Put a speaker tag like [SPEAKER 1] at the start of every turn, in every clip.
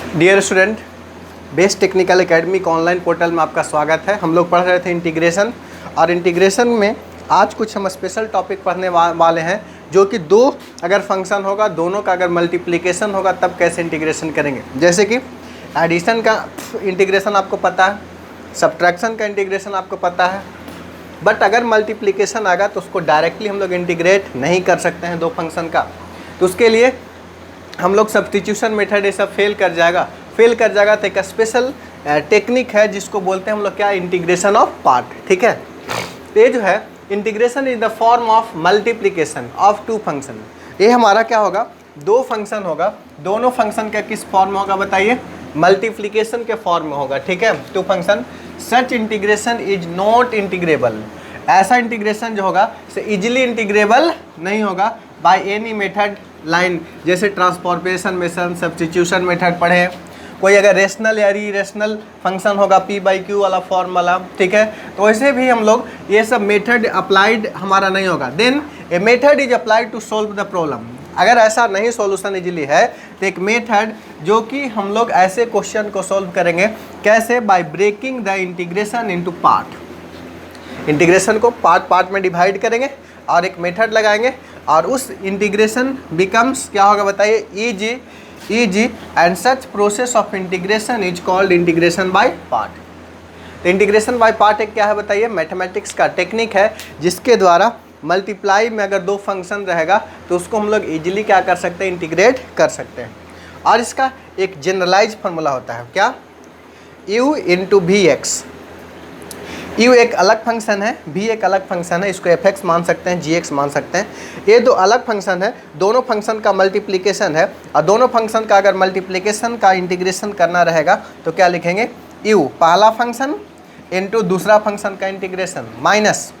[SPEAKER 1] Dear student, best technical academy के online portal में आपका स्वागत है। हम लोग पढ़ रहे थे इंटीग्रेशन, और इंटीग्रेशन में आज कुछ हम स्पेशल टॉपिक पढ़ने वाले हैं, जो कि दो अगर फंक्शन होगा, दोनों का अगर मल्टीप्लिकेशन होगा तब कैसे इंटीग्रेशन करेंगे। जैसे कि एडिशन का इंटीग्रेशन आपको पता है, सब्ट्रैक्शन का इंटीग्रेशन आपको पता है, बट अगर मल्टीप्लिकेशन आएगा तो उसको डायरेक्टली हम लोग इंटीग्रेट नहीं कर सकते हैं दो फंक्शन का। तो उसके लिए हम लोग सब्स्टिट्यूशन मेथड ये सब फेल कर जाएगा तो एक स्पेशल टेक्निक है जिसको बोलते हैं हम लोग क्या, इंटीग्रेशन ऑफ पार्ट। ठीक है, तो ये जो है integration is the form of multiplication of two function. ये हमारा क्या होगा, दो फंक्शन होगा, दोनों फंक्शन का किस फॉर्म में होगा बताइए, मल्टीप्लिकेशन के फॉर्म में होगा। ठीक है, two function, such integration is not integrable. ऐसा इंटीग्रेशन जो होगा से इजिली इंटीग्रेबल नहीं होगा बाय एनी मेथड लाइन, जैसे ट्रांसफॉर्मेशन मेथड, सब्स्टिट्यूशन मेथड पढ़े। कोई अगर रेशनल या इरेशनल फंक्शन होगा p/q वाला फॉर्म वाला, ठीक है, तो वैसे भी हम लोग ये सब मेथड अप्लाइड हमारा नहीं होगा। Then a method is applied to solve the problem. अगर ऐसा नहीं सॉल्यूशन इजीली है तो एक मेथड जो कि हम लोग ऐसे क्वेश्चन को सॉल्व करेंगे, कैसे, by breaking the integration into part. Integration को पार्ट में डिवाइड करेंगे और एक मेथड लगाएंगे, और उस इंटीग्रेशन बिकम्स क्या होगा बताइए, easy and such process of integration is called integration by part. तो इंटीग्रेशन बाय पार्ट एक क्या है बताइए, मैथमेटिक्स का टेक्निक है जिसके द्वारा मल्टीप्लाई में अगर दो फंक्शन रहेगा तो उसको हम लोग इजीली क्या कर सकते हैं, इंटीग्रेट कर सकते हैं। और इसका एक जनरलाइज फार्मूला होता है क्या, u into v x. u एक अलग फंक्शन है, v एक अलग फंक्शन है, इसको fx मान सकते हैं, gx मान सकते हैं। ये दो अलग फंक्शन है, दोनों फंक्शन का मल्टीप्लिकेशन है, और दोनों फंक्शन का अगर मल्टीप्लिकेशन का इंटीग्रेशन करना रहेगा तो क्या लिखेंगे, u पहला फंक्शन इंटू दूसरा फंक्शन का इंटीग्रेशन, माइनस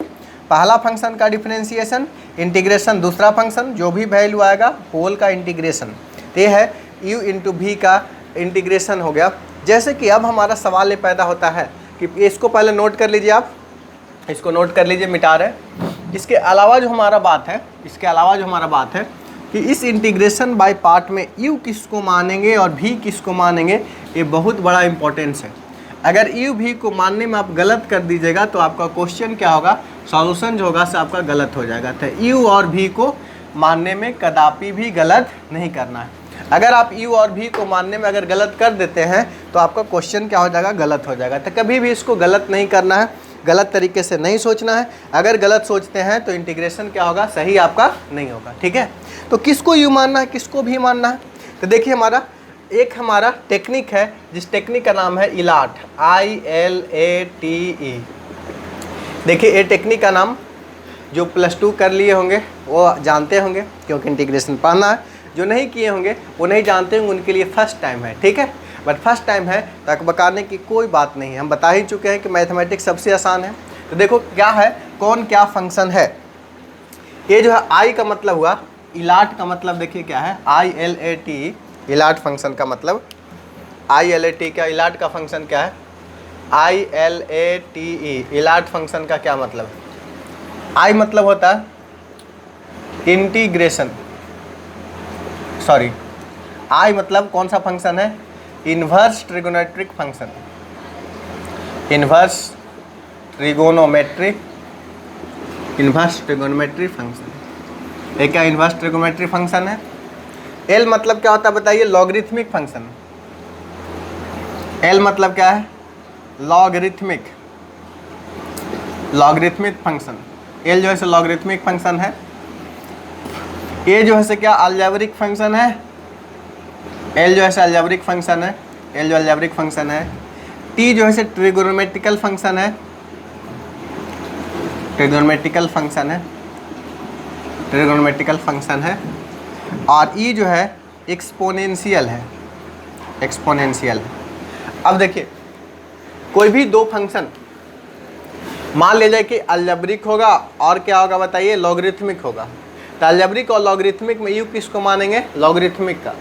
[SPEAKER 1] पहला फंक्शन का डिफरेंशिएशन, इंटीग्रेशन दूसरा फंक्शन जो भी वैल्यू आएगा होल का इंटीग्रेशन। तो ये है u इंटू वी का इंटीग्रेशन हो गया। जैसे कि अब हमारा सवाल ये पैदा होता है कि इसको पहले नोट कर लीजिए, आप इसको नोट कर लीजिए, मिटा रहे। इसके अलावा जो हमारा बात है कि इस इंटीग्रेशन बाय पार्ट में u किसको मानेंगे और v किसको मानेंगे, ये बहुत बड़ा इंपॉर्टेंस है। अगर u v को मानने में आप गलत कर दीजिएगा तो आपका क्वेश्चन क्या होगा, सॉल्यूशन जो होगा से आपका गलत हो जाएगा। तो u और v को मानने में कदापि भी गलत नहीं करना है। अगर आप u और v को मानने में अगर गलत कर देते हैं तो आपका क्वेश्चन क्या हो जाएगा, गलत हो जाएगा। तो कभी भी इसको गलत नहीं करना है, गलत तरीके से नहीं सोचना है। अगर गलत सोचते हैं तो इंटीग्रेशन क्या होगा, सही आपका नहीं होगा। ठीक है, तो किसको u मानना है, किसको भी मानना है। तो देखिए हमारा टेक्निक है, जिस टेक्निक का नाम है इलाट, ILATE। देखिए ये टेक्निक का नाम जो +2 कर लिए होंगे वो जानते होंगे, क्योंकि इंटीग्रेशन पढ़ना है। जो नहीं किए होंगे वो नहीं जानते होंगे, उनके लिए फर्स्ट टाइम है। ठीक है, बट फर्स्ट टाइम है तो बकाने की कोई बात नहीं है, हम बता ही चुके हैं कि मैथमेटिक्स सबसे आसान है। तो देखो क्या है, कौन क्या फंक्शन है। ये जो है आई का मतलब हुआ, इलाट का मतलब देखिए क्या है, ILATE, इलाट फंक्शन का मतलब, ILATE क्या, इलाट का फंक्शन क्या है, ILATE, इलाट फंक्शन का क्या मतलब। आई मतलब होता है इंटीग्रेशन, सॉरी, आई मतलब कौन सा फंक्शन है, inverse trigonometric function, inverse trigonometric function. एक क्या इन्वर्स ट्रिगोनोमेट्रिक फंक्शन है। एल मतलब क्या होता है बताइए, लॉगरिथमिक फंक्शन। एल मतलब क्या है, लॉगरिथमिक फंक्शन। एल जो है लॉगरिथमिक फंक्शन है। ए जो है क्या, अलजेब्रिक फंक्शन है। एल जो है अलजेब्रिक फंक्शन है, एल जो अलजेब्रिक फंक्शन है। टी जो है ट्रिगोनोमेट्रिकल फंक्शन है, ट्रिगोनोमेट्रिकल फंक्शन है। और ई जो है एक्सपोनेंशियल है। अब देखिए कोई भी दो फंक्शन मान ले जाए कि अलजेब्रिक होगा और क्या होगा बताइए, लॉगरिथमिक होगा। तो अलजेब्रिक और लॉगरिथमिक में यू किसको मानेंगे, लॉगरिथमिक का।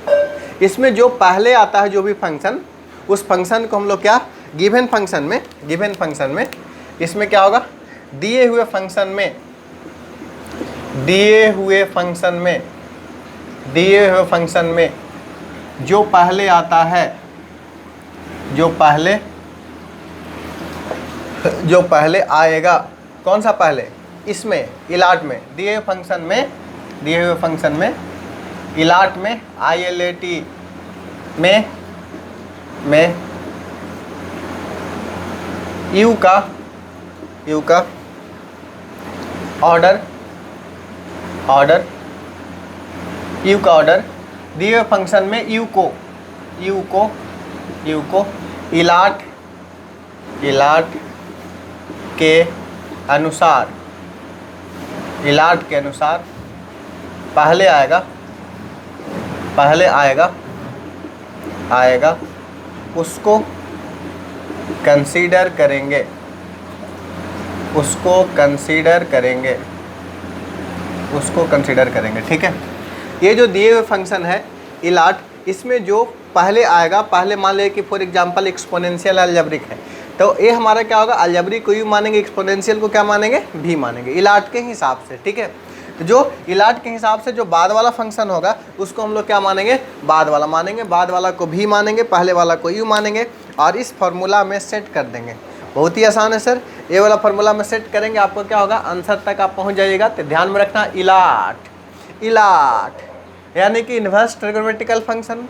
[SPEAKER 1] इसमें जो पहले आता है जो भी फंक्शन, उस फंक्शन को हम लोग क्या, गिवन फंक्शन में इसमें क्या होगा, दिए हुए फंक्शन में जो पहले आता है जो पहले आएगा, कौन सा पहले, इसमें इलाट में, दिए हुए फंक्शन में इलाट में ILAT में u का ऑर्डर दिए हुए फंक्शन में u को इलाट के अनुसार पहले आएगा उसको कंसीडर करेंगे। ठीक है, ये जो दिए हुए फंक्शन है इलाट, इसमें जो पहले आएगा, पहले मान ले कि फॉर एग्जांपल एक्सपोनेंशियल अलजेब्रिक है, तो ये हमारा क्या होगा, अलजेब्रिक को यू मानेंगे, एक्सपोनेंशियल को क्या मानेंगे, भी मानेंगे इलाट के हिसाब से। ठीक है, तो जो इलाट के हिसाब से जो बाद वाला फंक्शन होगा उसको हम लोग क्या मानेंगे, बाद वाला मानेंगे, बाद वाला को भी मानेंगे, पहले वाला को यू मानेंगे और इस फार्मूला में सेट कर देंगे। बहुत ही आसान है सर, ये वाला फार्मूला में सेट करेंगे, आपको क्या होगा, आंसर तक आप पहुंच जाइएगा। तो ध्यान में रखना, इलाट यानी कि inverse trigonometrical function,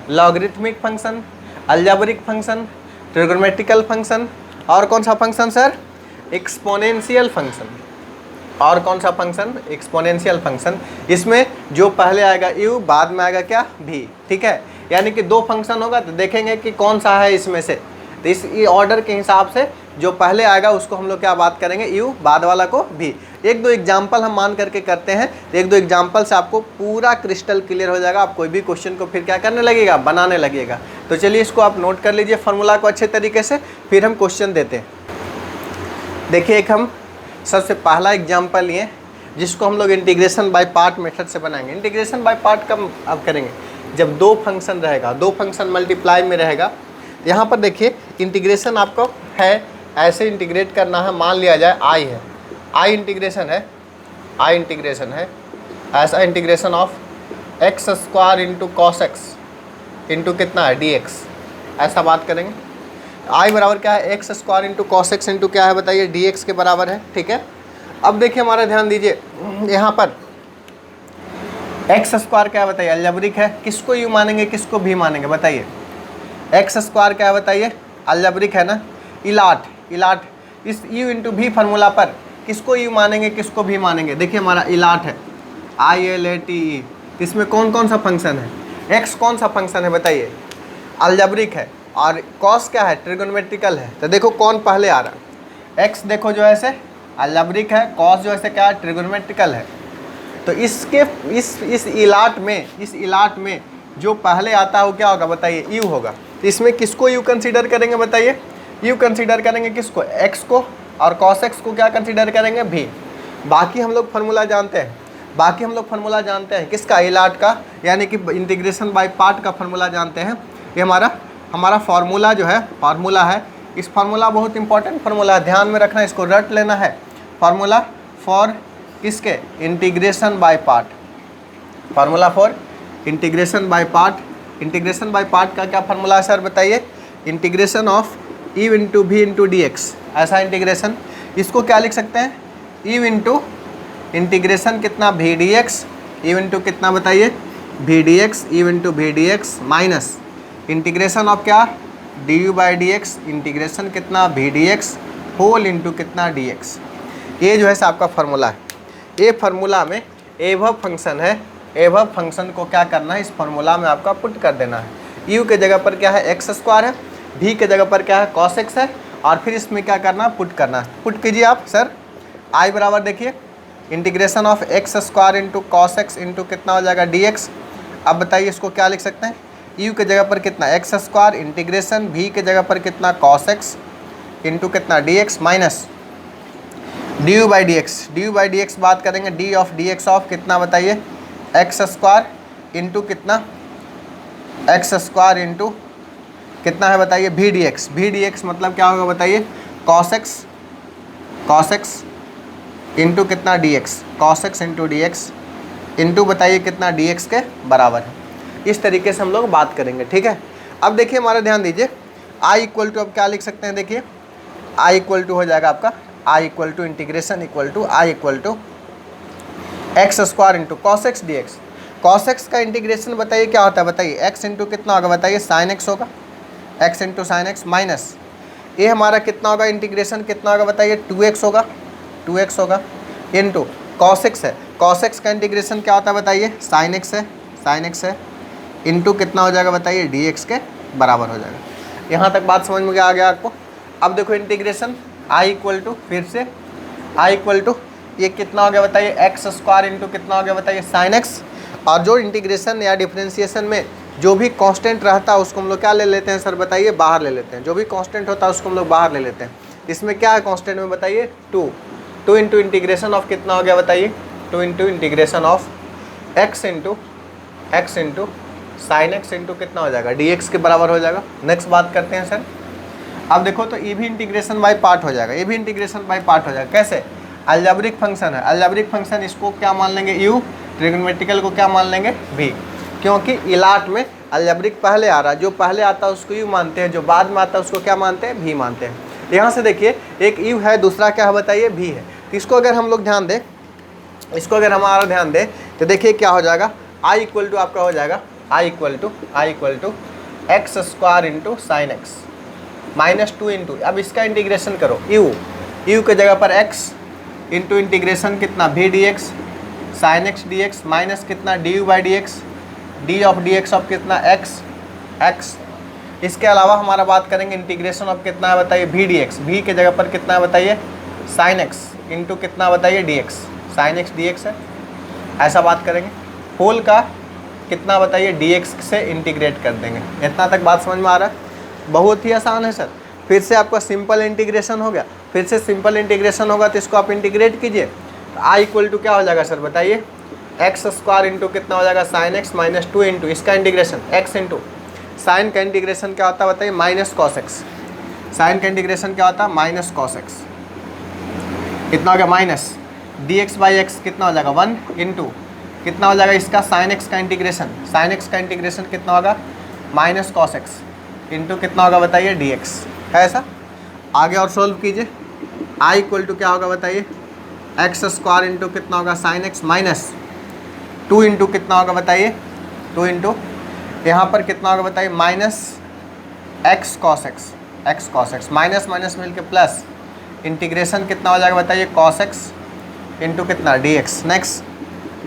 [SPEAKER 1] logarithmic function, algebraic function, trigonometrical function और कौन सा फंक्शन सर, एक्सपोनेंशियल फंक्शन। और कौन सा फंक्शन, एक्सपोनेंशियल फंक्शन। इसमें जो पहले आएगा u, बाद में आएगा क्या, भी। ठीक है, यानी कि दो फंक्शन होगा तो देखेंगे कि कौन सा है इसमें से, तो इस ऑर्डर के हिसाब से जो पहले आएगा उसको हम लोग क्या बात करेंगे, u, बाद वाला को भी। एक दो एग्जाम्पल हम मान करके करते हैं, तो एक दो एग्जाम्पल से आपको पूरा क्रिस्टल क्लियर हो जाएगा, आप कोई भी क्वेश्चन को फिर क्या करने लगेगा, बनाने लगेगा। तो चलिए इसको आप नोट कर लीजिए फार्मूला को अच्छे तरीके से, फिर हम क्वेश्चन देते हैं। देखिए, एक हम सबसे पहला एग्जाम्पल लिए जिसको हम लोग इंटीग्रेशन बाय पार्ट मेथड से बनाएंगे। इंटीग्रेशन बाय पार्ट कब अब करेंगे, जब दो फंक्शन रहेगा, दो फंक्शन मल्टीप्लाई में रहेगा। यहाँ पर देखिए इंटीग्रेशन आपको है, ऐसे इंटीग्रेट करना है, मान लिया जाए i है, i इंटीग्रेशन है, ऐसा integration of x square into cos x into कितना है dx, ऐसा बात करेंगे। i बराबर क्या है, x square into cos x into क्या है बताइए, dx के बराबर है। ठीक है, अब देखिए हमारा ध्यान दीजिए, यहाँ पर एक्स स्क्वायर क्या है बताइए, अलजेब्रिक है, किसको यू मानेंगे, किसको भी मानेंगे बताइए। एक्स स्क्वायर क्या है बताइए, अलजेब्रिक है ना। इलाट इस u इंटू भी फार्मूला पर किसको यू मानेंगे, किसको भी मानेंगे। देखिए हमारा इलाट है, ILATE, इसमें कौन कौन सा फंक्शन है, x कौन सा फंक्शन है बताइए, अलजेब्रिक है, और cos क्या है, ट्रिगोनोमेट्रिकल है। तो देखो कौन पहले आ रहा है, x देखो जो ऐसे अलजेब्रिक है, cos जो ऐसे क्या है, ट्रिगोनोमेट्रिकल है। तो इसके इस इलाट में जो पहले आता है वो क्या होगा बताइए, u होगा। तो इसमें किसको u कंसीडर करेंगे बताइए, u कंसीडर करेंगे किसको, x को, और cos x को क्या कंसीडर करेंगे, भी। बाकी हम लोग फार्मूला जानते हैं, किसका, इलाट का, यानी कि इंटीग्रेशन बाय पार्ट का फार्मूला जानते हैं। ये हमारा फार्मूला जो है, फार्मूला है, इस फार्मूला बहुत इंपॉर्टेंट फार्मूला है, ध्यान में रखना, इसको रट लेना है। फार्मूला फॉर किसके, integration by part, formula for integration by part. Integration by part का क्या फार्मूला है सर बताइए, इंटीग्रेशन ऑफ u इंटू भी इंटू डी एक्स, ऐसा इंटीग्रेशन। इसको क्या लिख सकते हैं, u इंटू इंटीग्रेशन कितना, भी डी एक्स, u इंटू कितना बताइए, भी डी एक्स, u इंटू भी d x, minus integration of क्या, d u by d x, integration कितना, भी डी एक्स होल इंटू कितना, डी एक्स। ये जो है आपका फार्मूला है। ये फार्मूला में एवब फंक्शन है, एवब फंक्शन को क्या करना है, इस फार्मूला में आपका पुट कर देना है। u के जगह पर क्या है, एक्स स्क्वायर है, v के जगह पर क्या है, cos x है, और फिर इसमें क्या करना, पुट करना है। पुट कीजिए आप सर, i बराबर देखिए integration of x square into cos x into कितना हो जाएगा, dx। अब बताइए इसको क्या लिख सकते हैं, u के जगह पर कितना, एक्स स्क्वायर, इंटीग्रेशन v के जगह पर कितना, cos x इंटू कितना, dx, minus du by d x बात करेंगे, d ऑफ dx ऑफ कितना बताइए, एक्स स्क्वायर इंटू कितना, एक्स स्क्वायर इंटू कितना है बताइए, भी डी एक्स मतलब क्या होगा बताइए, cos x इंटू कितना, dx, cos x into d x into बताइए कितना, dx के बराबर है। इस तरीके से हम लोग बात करेंगे। ठीक है, अब देखिए हमारा ध्यान दीजिए, आई इक्वल टू अब क्या लिख सकते हैं, देखिए आई इक्वल टू हो जाएगा आपका I equal to integration equal to I equal to x square into cos x d x. Cos x का इंटीग्रेशन बताइए क्या होता है, बताइए एक्स इंटू कितना होगा, बताइए साइन एक्स होगा, x into sine x minus ये हमारा कितना होगा, इंटीग्रेशन कितना होगा बताइए 2x होगा, 2x होगा इंटू कॉस एक्स है, कॉस एक्स का इंटीग्रेशन क्या होता है बताइए साइन एक्स है, साइन एक्स है इंटू कितना हो जाएगा बताइए डी एक्स के बराबर हो जाएगा। यहाँ तक बात समझ में आ गया आपको। अब देखो इंटीग्रेशन आई इक्वल टू फिर से आई इक्वल टू ये कितना हो गया बताइए एक्स स्क्वायर इंटू कितना हो गया बताइए साइन एक्स। और जो इंटीग्रेशन या डिफरेंशिएशन में जो भी कांस्टेंट रहता है उसको हम लोग क्या ले लेते हैं सर बताइए, बाहर ले लेते हैं। जो भी कांस्टेंट होता है उसको हम लोग बाहर ले लेते हैं। इसमें क्या है कांस्टेंट में बताइए 2 इंटू इंटीग्रेशन ऑफ कितना हो गया बताइए 2 into integration of x into sine x into कितना हो जाएगा डी एक्स के बराबर हो जाएगा। नेक्स्ट बात करते हैं सर। अब देखो तो ये भी इंटीग्रेशन बाय पार्ट हो जाएगा, ये भी इंटीग्रेशन बाय पार्ट हो जाएगा। कैसे, अलजेब्रिक फंक्शन है, अलजेब्रिक फंक्शन इसको क्या मान लेंगे यू, ट्रिग्नोमेट्रिकल को क्या मान लेंगे भी, क्योंकि इलाट में अलजेब्रिक पहले आ रहा है, जो पहले आता है उसको यू मानते हैं, जो बाद में आता है उसको क्या मानते हैं भी मानते हैं। यहाँ से देखिए एक यू है दूसरा क्या है बताइए भी है, तो इसको अगर हम लोग ध्यान दें, इसको अगर हमारा ध्यान दें तो देखिए क्या हो जाएगा आई इक्वल टू आपका हो जाएगा I equal to x square into sine x minus 2 into, अब इसका इंटीग्रेशन करो यू के जगह पर एक्स इंटू इंटीग्रेशन कितना भी d x sine x d x minus कितना d u by d x d x of कितना एक्स। इसके अलावा हमारा बात करेंगे इंटीग्रेशन ऑफ कितना है बताइए भी डी एक्स, भी के जगह पर कितना है बताइए साइन एक्स इंटू कितना बताइए D x, sine x d x है, ऐसा बात करेंगे। होल का कितना बताइए डी एक्स से इंटीग्रेट कर देंगे। इतना तक बात समझ में आ रहा है, बहुत ही आसान है सर। फिर से आपका सिंपल इंटीग्रेशन हो गया, फिर से सिंपल इंटीग्रेशन होगा तो इसको आप इंटीग्रेट कीजिए, तो आई इक्वल टू क्या हो जाएगा सर बताइए एक्स स्क्वायर इंटू कितना हो जाएगा साइन एक्स माइनस 2 इंटू इसका इंटीग्रेशन एक्स इंटू साइन का इंटीग्रेशन क्या होता है बताइए माइनस कॉस एक्स, साइन का इंटीग्रेशन क्या होता है माइनस कॉस एक्स, कितना हो गया minus D x by x कितना हो जाएगा 1 इंटू कितना हो जाएगा इसका साइन एक्स का इंटीग्रेशन, साइन एक्स का इंटीग्रेशन कितना होगा माइनस कॉस एक्स इंटू कितना होगा बताइए डी एक्स है ऐसा। आगे और सोल्व कीजिए, आई इक्वल टू क्या होगा बताइए एक्स स्क्वायर इंटू कितना होगा साइन एक्स माइनस 2 इंटू कितना होगा बताइए 2 इंटू यहाँ पर कितना होगा बताइए minus x cos x minus minus मिल के प्लस इंटीग्रेशन कितना हो जाएगा बताइए कॉस एक्स इंटू कितना d x. Next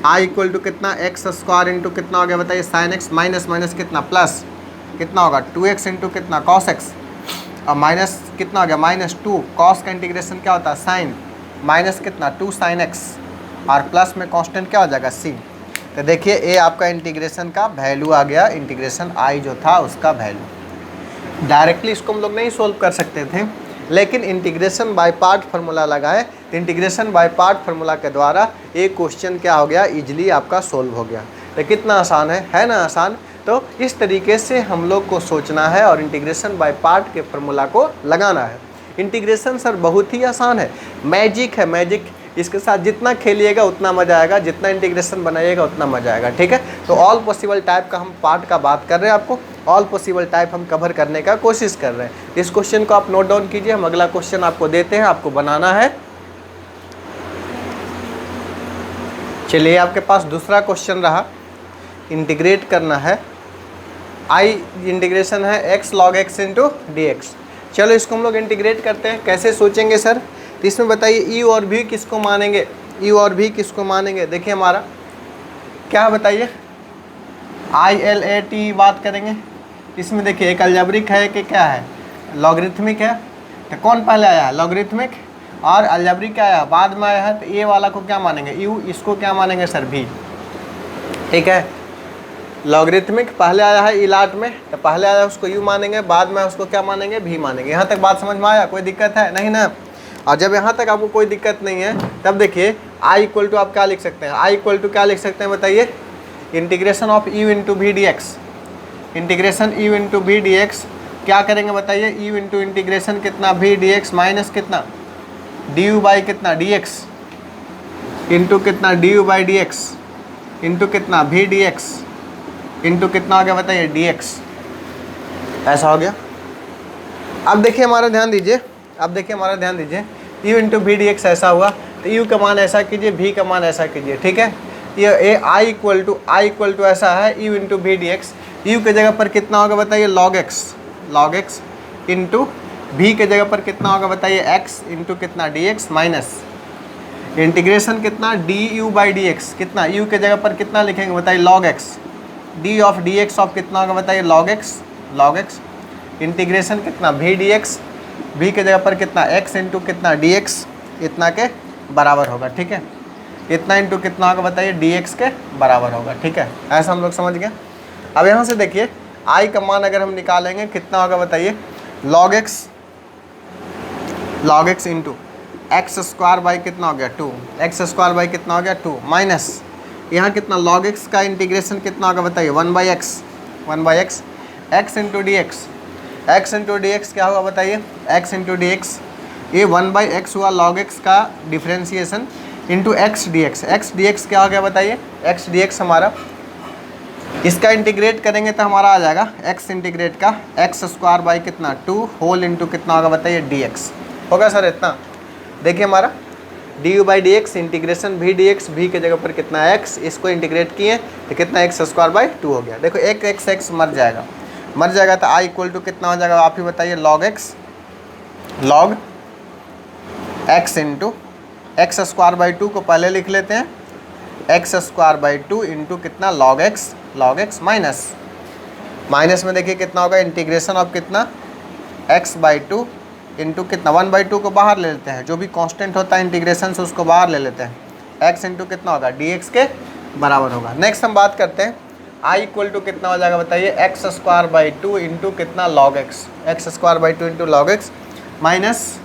[SPEAKER 1] I equal to कितना एक्स स्क्वायर इंटू कितना हो गया बताइए साइन एक्स माइनस माइनस कितना प्लस कितना होगा 2x इंटू कितना कॉस एक्स और माइनस कितना हो गया माइनस 2 कॉस का इंटीग्रेशन क्या होता है साइन माइनस कितना 2 साइन एक्स और प्लस में कांस्टेंट क्या हो जाएगा c। तो देखिए ये आपका इंटीग्रेशन का वैल्यू आ गया, इंटीग्रेशन आई जो था उसका वैल्यू। डायरेक्टली इसको हम लोग नहीं सोल्व कर सकते थे, लेकिन इंटीग्रेशन बाय पार्ट फार्मूला लगाए तो इंटीग्रेशन बाय पार्ट फार्मूला के द्वारा एक क्वेश्चन क्या हो गया इजीली आपका सोल्व हो गया। तो कितना आसान है ना आसान। तो इस तरीके से हम लोग को सोचना है और इंटीग्रेशन बाय पार्ट के फार्मूला को लगाना है। इंटीग्रेशन सर बहुत ही आसान है, मैजिक है मैजिक। इसके साथ जितना खेलिएगा उतना मज़ा आएगा, जितना इंटीग्रेशन बनाइएगा उतना मज़ा आएगा, ठीक है। तो ऑल पॉसिबल टाइप का हम पार्ट का बात कर रहे हैं, आपको ऑल पॉसिबल टाइप हम कवर करने का कोशिश कर रहे हैं। इस क्वेश्चन को आप नोट डाउन कीजिए, हम अगला क्वेश्चन आपको देते हैं, आपको बनाना है। चलिए आपके पास दूसरा क्वेश्चन रहा, इंटीग्रेट करना है, आई इंटीग्रेशन है x log x into d x. चलो इसको हम लोग इंटीग्रेट करते हैं। कैसे सोचेंगे सर, तो इसमें बताइए ई और भी किसको मानेंगे, ई और भी किसको मानेंगे। देखिए हमारा क्या बताइए ILAT बात करेंगे। इसमें देखिए एक अलजेब्रिक है कि क्या है लॉगरिथमिक है, तो कौन पहले आया लॉगरिथमिक और अलजेब्रिक क्या आया बाद में आया है, तो ए वाला को क्या मानेंगे यू, इसको क्या मानेंगे सर भी, ठीक है। लॉगरिथमिक पहले आया है इलाट में, तो पहले आया उसको यू मानेंगे, बाद में उसको क्या मानेंगे भी मानेंगे। यहाँ तक बात समझ में आया, कोई दिक्कत है नहीं ना। और जब यहाँ तक आपको कोई दिक्कत नहीं है तब देखिए आई इक्वल टू आप क्या लिख सकते हैं, आई इक्वल टू क्या लिख सकते हैं बताइए इंटीग्रेशन ऑफ यू इंटू भी d x, integration you into भी डी एक्स क्या करेंगे बताइए यू इंटू इंटीग्रेशन कितना भी डी एक्स माइनस कितना डी यू बाई कितना डी एक्स इंटू कितना d u by d x into कितना भी डी एक्स इंटू कितना हो गया बताइए डी एक्स, ऐसा हो गया। अब देखिए हमारा ध्यान दीजिए, अब देखिए हमारा ध्यान दीजिए, u into v d x ऐसा हुआ तो u का मान ऐसा कीजिए, v का मान ऐसा कीजिए, ठीक है। ये i इक्वल टू ऐसा है u into v d x, u के जगह पर कितना होगा बताइए log x इंटू v के जगह पर कितना होगा बताइए x इंटू कितना dx माइनस इंटीग्रेशन कितना du बाई डी एक्स, कितना u के जगह पर कितना लिखेंगे बताइए log x, d of dx of कितना होगा बताइए log x इंटीग्रेशन कितना v dx, v के जगह पर कितना x इंटू कितना dx इतना के बराबर होगा, ठीक है। इतना इंटू कितना होगा बताइए dx के बराबर होगा, ठीक है। ऐसा हम लोग समझ गए। अब यहाँ से देखिए i का मान अगर हम निकालेंगे कितना होगा बताइए log x into x square by कितना हो गया 2, एक्स स्क्वायर बाई कितना हो गया 2 माइनस यहाँ कितना log x का इंटीग्रेशन कितना होगा बताइए 1 by x x into d x क्या होगा बताइए x इंटू डी एक्स, ये 1 बाई एक्स हुआ log x का differentiation into x d x क्या हो गया बताइए x डी एक्स हमारा, इसका इंटीग्रेट करेंगे तो हमारा आ जाएगा x इंटीग्रेट का एक्स स्क्वायर बाई कितना 2 होल इंटू कितना होगा बताइए dx होगा सर इतना। देखिए हमारा du by d x integration v d x, वी के जगह पर कितना x, इसको इंटीग्रेट किए तो कितना एक्स स्क्वायर बाई 2 हो गया। देखो एक x मर जाएगा तो i इक्वल टू कितना हो जाएगा आप ही बताइए log x into x square by 2 को पहले लिख लेते हैं, एक्स स्क्वायर बाई 2 इंटू कितना log x माइनस में देखिए कितना होगा इंटीग्रेशन ऑफ कितना x बाई 2 इंटू कितना 1 बाई 2 को बाहर ले लेते हैं, जो भी कांस्टेंट होता है इंटीग्रेशन से उसको बाहर ले लेते हैं, x इंटू कितना होगा dx के बराबर होगा। नेक्स्ट हम बात करते हैं i इक्वल टू कितना हो जाएगा बताइए एक्स स्क्वायर बाई 2 इंटू कितना log x, x square by 2 into log x minus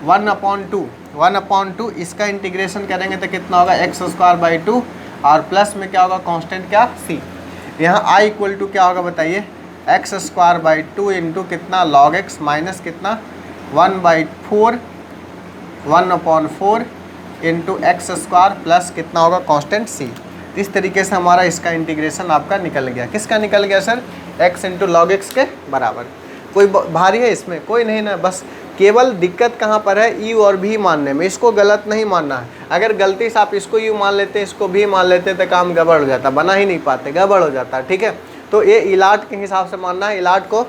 [SPEAKER 1] 1/2 इसका इंटीग्रेशन करेंगे तो कितना होगा एक्स स्क्वायर बाई 2 और प्लस में क्या होगा कांस्टेंट क्या c, यहाँ i इक्वल टू क्या होगा बताइए एक्स स्क्वायर बाई 2 इंटू कितना log x माइनस कितना 1/4 इंटू एक्स स्क्वायर प्लस कितना होगा कांस्टेंट c। इस तरीके से हमारा इसका इंटीग्रेशन आपका निकल गया। किसका निकल गया sir x into log x के बराबर। कोई भारी है इसमें कोई नहीं ना, बस केवल दिक्कत कहाँ पर है u और v मानने में, इसको गलत नहीं मानना है। अगर गलती से आप इसको u मान लेते इसको v मान लेते तो काम गड़बड़ हो जाता, बना ही नहीं पाते, गड़बड़ हो जाता, ठीक है। तो ये इलाट के हिसाब से मानना है। इलाट को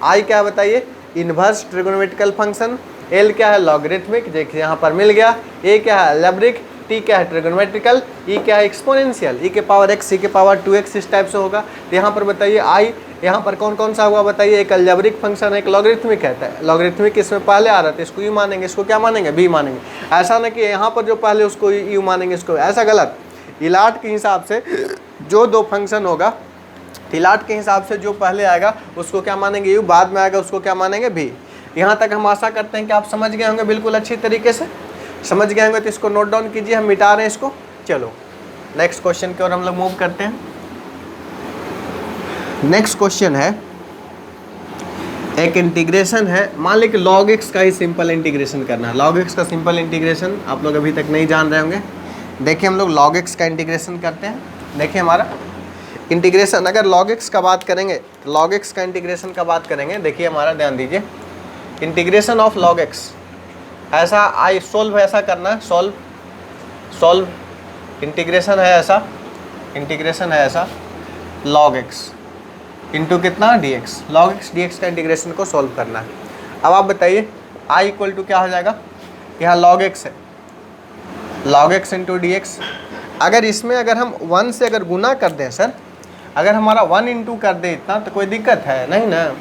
[SPEAKER 1] i क्या बताइए इन्वर्स ट्रिगोनोमेट्रिकल फंक्शन, l क्या है लॉगरिथमिक देखिए यहाँ पर मिल गया, a क्या है अलजेब्रिक, t क्या है ट्रिगोनोमेट्रिकल, e क्या है एक्सपोनेंशियल, e के पावर x, e के पावर 2x इस टाइप से होगा। तो यहाँ पर बताइए i यहाँ पर कौन कौन सा हुआ बताइए, एक अलजेब्रिक फंक्शन है, एक लॉगरिथमिक है। लॉगरिथमिक इसमें पहले आ रहा था, इसको u मानेंगे, इसको क्या मानेंगे v मानेंगे। ऐसा ना कि यहाँ पर जो पहले उसको u मानेंगे इसको, ऐसा गलत। इलाट के हिसाब से जो दो फंक्शन होगा, इलाट के हिसाब से जो पहले आएगा उसको क्या मानेंगे u, बाद में आएगा उसको क्या मानेंगे v। यहाँ तक हम आशा करते हैं कि आप समझ गए होंगे, बिल्कुल अच्छी तरीके से समझ गए होंगे। तो इसको नोट डाउन कीजिए, हम मिटा रहे हैं इसको। चलो नेक्स्ट क्वेश्चन की ओर हम लोग मूव करते हैं। नेक्स्ट क्वेश्चन है, एक इंटीग्रेशन है, मान ली कि log x का ही सिंपल इंटीग्रेशन करना है। log x का सिंपल इंटीग्रेशन आप लोग अभी तक नहीं जान रहे होंगे। देखिए हम लोग log x का इंटीग्रेशन करते हैं। देखिए हमारा इंटीग्रेशन अगर log x का बात करेंगे, log x का इंटीग्रेशन का बात करेंगे, देखिए हमारा ध्यान दीजिए इंटीग्रेशन ऑफ log x ऐसा आई सोल्व ऐसा करना है, सोल्व इंटीग्रेशन है ऐसा log x इंटू कितना dx, log x dx का इंटीग्रेशन को सोल्व करना है। अब आप बताइए i इक्वल टू क्या हो जाएगा, यहाँ log x है, log x इंटू dx। अगर इसमें अगर हम 1 से अगर गुना कर दें सर, अगर हमारा 1 इंटू कर दे इतना तो कोई दिक्कत है नहीं ना।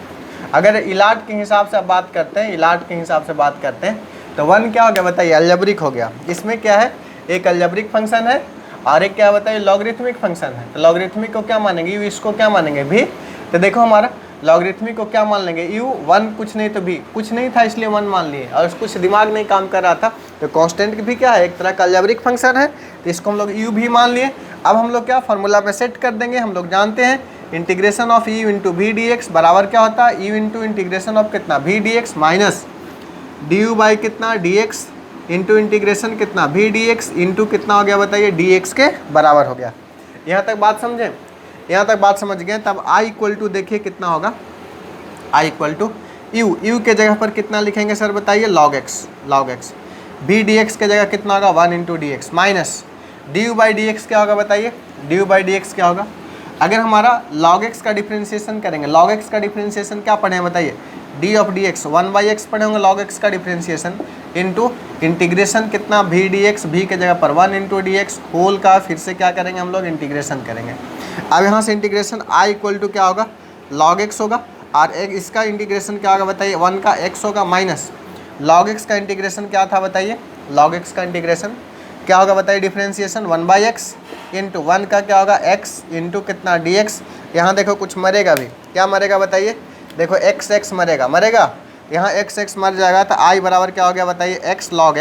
[SPEAKER 1] अगर इलाट के हिसाब से बात करते हैं, इलाट के हिसाब से बात करते हैं तो 1 क्या हो गया बताइए अलजेब्रिक हो गया। इसमें क्या है, एक अलजेब्रिक फंक्शन है और एक क्या बताइए लॉगरिथमिक फंक्शन है। तो लॉगरिथमिक को क्या मानेंगे u, इसको क्या मानेंगे v। तो देखो हमारा लॉगरिथमिक को क्या मान लेंगे u, 1 कुछ नहीं तो v, कुछ नहीं था इसलिए 1 मान लिए और कुछ दिमाग नहीं काम कर रहा था। तो कांस्टेंट भी क्या है, एक तरह का अलजेब्रिक फंक्शन है, तो इसको हम लोग u भी मान लिए। अब हम लोग क्या फार्मूला में सेट कर देंगे। हम लोग जानते हैं integration of u into v d x बराबर क्या होता है u इंटू इंटीग्रेशन ऑफ कितना v d x minus du by कितना dx इंटू इंटीग्रेशन कितना v dx इंटू कितना हो गया बताइए dx के बराबर हो गया। यहाँ तक बात समझें, यहाँ तक बात समझ गए। तब i इक्वल टू देखिए कितना होगा, i इक्वल टू यू के जगह पर कितना लिखेंगे सर बताइए, log x। b dx के जगह कितना होगा 1 into d x minus du by d x क्या होगा बताइए, du बाई डी एक्स क्या होगा। अगर हमारा log x का डिफ्रेंशिएशन करेंगे, log x का डिफ्रेंशिएशन क्या पढ़े हैं बताइए, d of d x 1 by x पढ़े होंगे log x का डिफ्रेंशिएशन इंटू इंटीग्रेशन कितना v dx, v के जगह पर 1 इंटू डी एक्स होल का फिर से क्या करेंगे हम लोग इंटीग्रेशन करेंगे। अब यहाँ से इंटीग्रेशन i इक्वल टू क्या होगा log x होगा और एक इसका इंटीग्रेशन क्या होगा बताइए 1 का x होगा माइनस log x का इंटीग्रेशन क्या था बताइए, log x का इंटीग्रेशन क्या होगा बताइए डिफ्रेंशिएशन 1 बाई एक्स इंटू 1 का क्या होगा x इंटू कितना dx। यहाँ देखो कुछ मरेगा भी, क्या मरेगा बताइए, देखो x मरेगा, यहाँ x मर जाएगा तो i बराबर क्या हो गया बताइए x log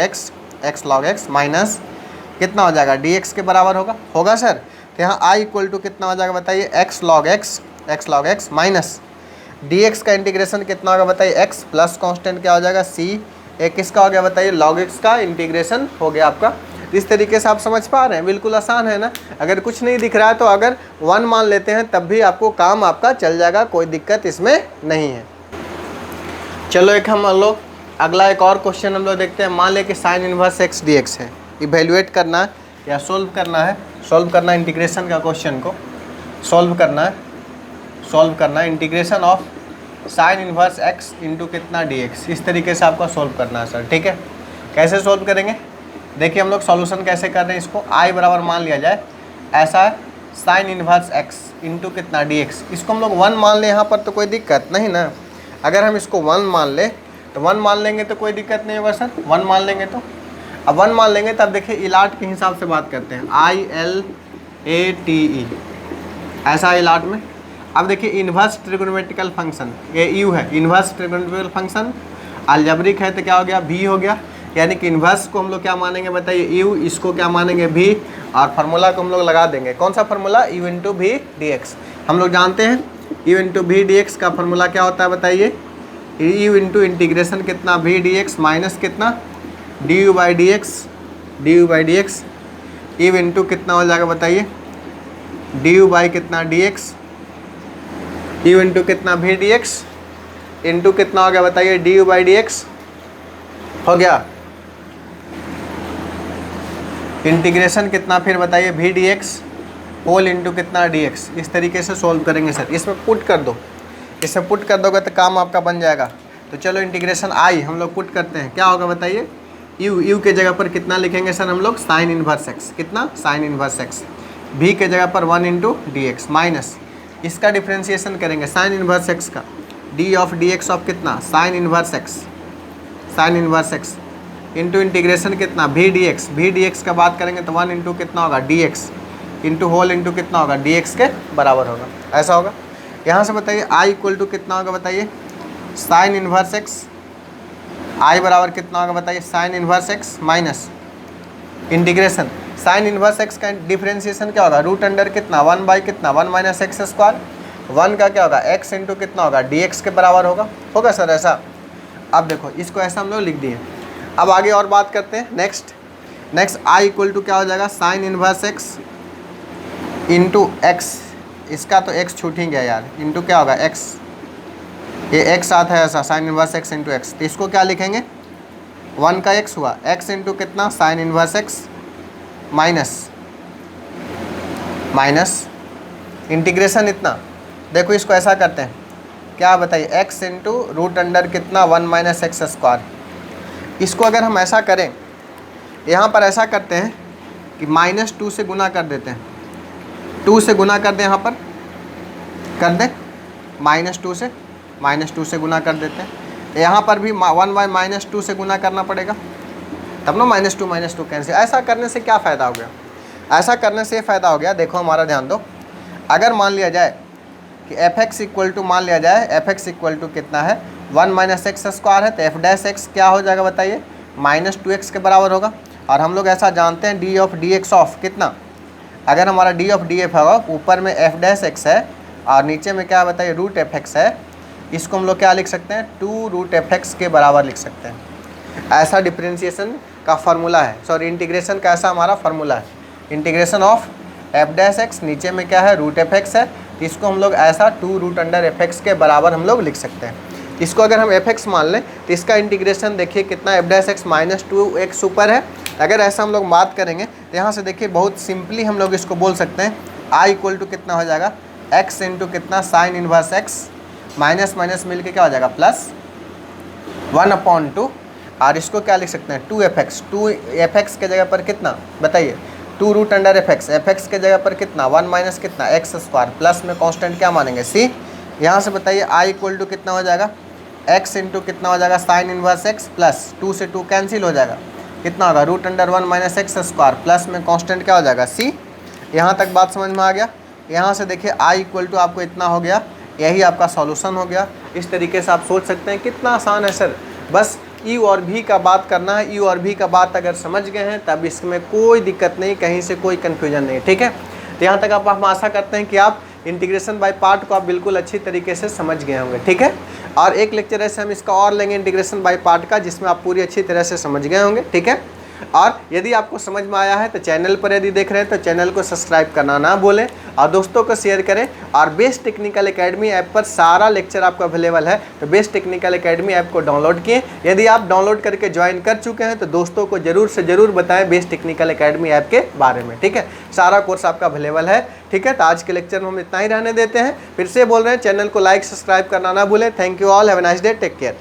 [SPEAKER 1] x माइनस कितना हो जाएगा dx के बराबर होगा सर। तो यहाँ i इक्वल टू कितना हो जाएगा बताइए x log x minus dx का इंटीग्रेशन कितना होगा बताइए x प्लस कांस्टेंट क्या हो जाएगा c, एक किसका हो गया बताइए log x का इंटीग्रेशन हो गया आपका। इस तरीके से आप समझ पा रहे हैं, बिल्कुल आसान है ना। अगर कुछ नहीं दिख रहा है तो अगर 1 मान लेते हैं तब भी आपको काम आपका चल जाएगा, कोई दिक्कत इसमें नहीं है। चलो एक हम लोग अगला एक और क्वेश्चन हम लोग देखते हैं। मान ले कि साइन इनवर्स x dx है, इवेल्युएट करना है या सोल्व करना है इंटीग्रेशन का क्वेश्चन को सोल्व करना है integration of sine inverse x into कितना dx, इस तरीके से आपको सोल्व करना है सर, ठीक है। कैसे सोल्व करेंगे देखिए, हम लोग सॉल्यूशन कैसे कर रहे हैं इसको, i बराबर मान लिया जाए ऐसा है साइन इनवर्स x इंटू कितना dx, इसको हम लोग 1 मान लें यहाँ पर तो कोई दिक्कत नहीं ना। अगर हम इसको 1 मान ले तो 1 मान लेंगे तो कोई दिक्कत नहीं होगा सर, 1 मान लेंगे तो। अब 1 मान लेंगे तब देखिए इलाट के हिसाब से बात करते हैं, ILATE ऐसा इलाट में। अब देखिए इन्वर्स ट्रिगोनोमेट्रिकल फंक्शन, ये यू है इन्वर्स ट्रिगोनोमेट्रिकल फंक्शन, अलजेब्रिक है तो क्या हो गया v हो गया, यानी कि इन्वर्स को हम लोग क्या मानेंगे बताइए यू, इसको क्या मानेंगे v, और फार्मूला को हम लोग लगा देंगे, कौन सा formula u into v d x. हम लोग जानते हैं u into v d x का फार्मूला क्या होता है बताइए, u इंटू इंटीग्रेशन कितना v डी एक्स माइनस कितना du by d x, u into कितना हो जाएगा बताइए du बाई कितना dx, u इंटू कितना v dx इंटू कितना हो गया बताइए du बाई dx हो गया, इंटीग्रेशन कितना फिर बताइए v dx होल इंटू कितना dx। इस तरीके से सोल्व करेंगे सर, इसमें पुट कर दो, इसमें पुट कर दोगे तो काम आपका बन जाएगा। तो चलो इंटीग्रेशन i हम लोग पुट करते हैं, क्या होगा बताइए u के जगह पर कितना लिखेंगे सर हम लोग साइन इनवर्स x, कितना साइन इनवर्स x, v के जगह पर 1 इंटू डी एक्स माइनस इसका डिफ्रेंशिएशन करेंगे साइन इनवर्स x का d of d x of कितना sine inverse x into integration कितना v डी एक्स का बात करेंगे तो 1 इंटू कितना होगा dx इंटू होल इंटू कितना होगा dx के बराबर होगा, ऐसा होगा। यहाँ से बताइए i इक्वल टू कितना होगा बताइए साइन इनवर्स x, i बराबर कितना होगा बताइए sign inverse x minus integration sign inverse x का डिफ्रेंशिएशन क्या होगा रूट अंडर कितना 1 बाई कितना 1 माइनस एक्स स्क्वायर, 1 का क्या होगा x इंटू कितना होगा dx के बराबर होगा सर ऐसा। अब देखो इसको ऐसा हम लोग लिख दिए। अब आगे और बात करते हैं नेक्स्ट i इक्वल टू क्या हो जाएगा sign inverse x into x, इसका तो x छूट ही गया यार, इंटू क्या होगा x, ये x आता है ऐसा sign inverse x into x, तो इसको क्या लिखेंगे 1 का x हुआ x इंटू कितना sine inverse x minus integration इतना, देखो इसको ऐसा करते हैं क्या बताइए x इंटू रूट अंडर कितना 1 माइनस एक्स स्क्वायर। इसको अगर हम ऐसा करें, यहाँ पर ऐसा करते हैं कि -2 से गुना कर देते हैं, 2 से गुना कर दें, यहाँ पर कर दें -2 से गुना कर देते हैं, यहाँ पर भी 1 बाई -2 से गुना करना पड़ेगा तब ना -2 कैंसिल। ऐसा करने से क्या फ़ायदा हो गया, ऐसा करने से ये फ़ायदा हो गया, देखो हमारा ध्यान दो, अगर मान लिया जाए कि f(x) इक्वल टू मान लिया जाए f(x) इक्वल टू कितना है 1 माइनस एक्स स्क्वायर है, तो f' क्या हो जाएगा बताइए -2x के बराबर होगा। और हम लोग ऐसा जानते हैं d of d x of कितना, अगर हमारा d ऑफ डी एफ होगा ऊपर में f' है और नीचे में क्या बताइए रूट fx है, इसको हम लोग क्या लिख सकते हैं 2 रूट fx के बराबर लिख सकते हैं। ऐसा डिफरेंशिएशन का फार्मूला है, सॉरी इंटीग्रेशन का ऐसा हमारा फार्मूला है, इंटीग्रेशन ऑफ f'(x) नीचे में क्या है रूट fx है, इसको हम लोग ऐसा 2 रूट अंडर fx के बराबर हम लोग लिख सकते हैं। इसको अगर हम fx मान लें तो इसका इंटीग्रेशन देखिए कितना f dash x minus 2x ऊपर है। अगर ऐसा हम लोग बात करेंगे तो यहाँ से देखिए बहुत सिंपली हम लोग इसको बोल सकते हैं i इक्वल टू कितना हो जाएगा x इंटू कितना sine inverse x, minus minus मिल के क्या हो जाएगा प्लस 1/2, और इसको क्या लिख सकते हैं 2fx। 2fx के जगह पर कितना बताइए 2 रूट अंडर fx के जगह पर कितना 1 माइनस कितना एक्स स्क्वायर, प्लस में कांस्टेंट क्या मानेंगे c। यहाँ से बताइए i इक्वल टू कितना हो जाएगा x इंटू कितना हो जाएगा साइन इनवर्स x, प्लस 2 से 2 कैंसिल हो जाएगा, कितना होगा root under 1 minus x square, plus में कांस्टेंट क्या हो जाएगा c। यहाँ तक बात समझ में आ गया। यहाँ से देखिए i इक्वल टू आपको इतना हो गया, यही आपका सॉल्यूशन हो गया। इस तरीके से आप सोच सकते हैं कितना आसान है सर, बस यू और भी का बात करना है। यू और भी का बात अगर समझ गए हैं तब इसमें कोई दिक्कत नहीं, कहीं से कोई कन्फ्यूजन नहीं, ठीक है। तो यहाँ तक हम आशा करते हैं कि आप इंटीग्रेशन बाय पार्ट को आप बिल्कुल अच्छी तरीके से समझ गए होंगे, ठीक है। और एक लेक्चर ऐसे हम इसका और लेंगे इंटीग्रेशन बाय पार्ट का, जिसमें आप पूरी अच्छी तरह से समझ गए होंगे, ठीक है। और यदि आपको समझ में आया है तो चैनल पर यदि देख रहे हैं तो चैनल को सब्सक्राइब करना ना भूलें और दोस्तों को शेयर करें। और बेस्ट टेक्निकल एकेडमी ऐप पर सारा लेक्चर आपको अवेलेबल है, तो बेस्ट टेक्निकल एकेडमी ऐप को डाउनलोड किए। यदि आप डाउनलोड करके ज्वाइन कर चुके हैं तो दोस्तों को जरूर से ज़रूर बताएं बेस्ट टेक्निकल एकेडमी ऐप के बारे में, ठीक है। सारा कोर्स आपका अवेलेबल है, ठीक है। तो आज के लेक्चर में हम इतना ही रहने देते हैं। फिर से बोल रहे हैं चैनल को लाइक सब्सक्राइब करना ना भूलें। Thank you all, have a nice day, take care.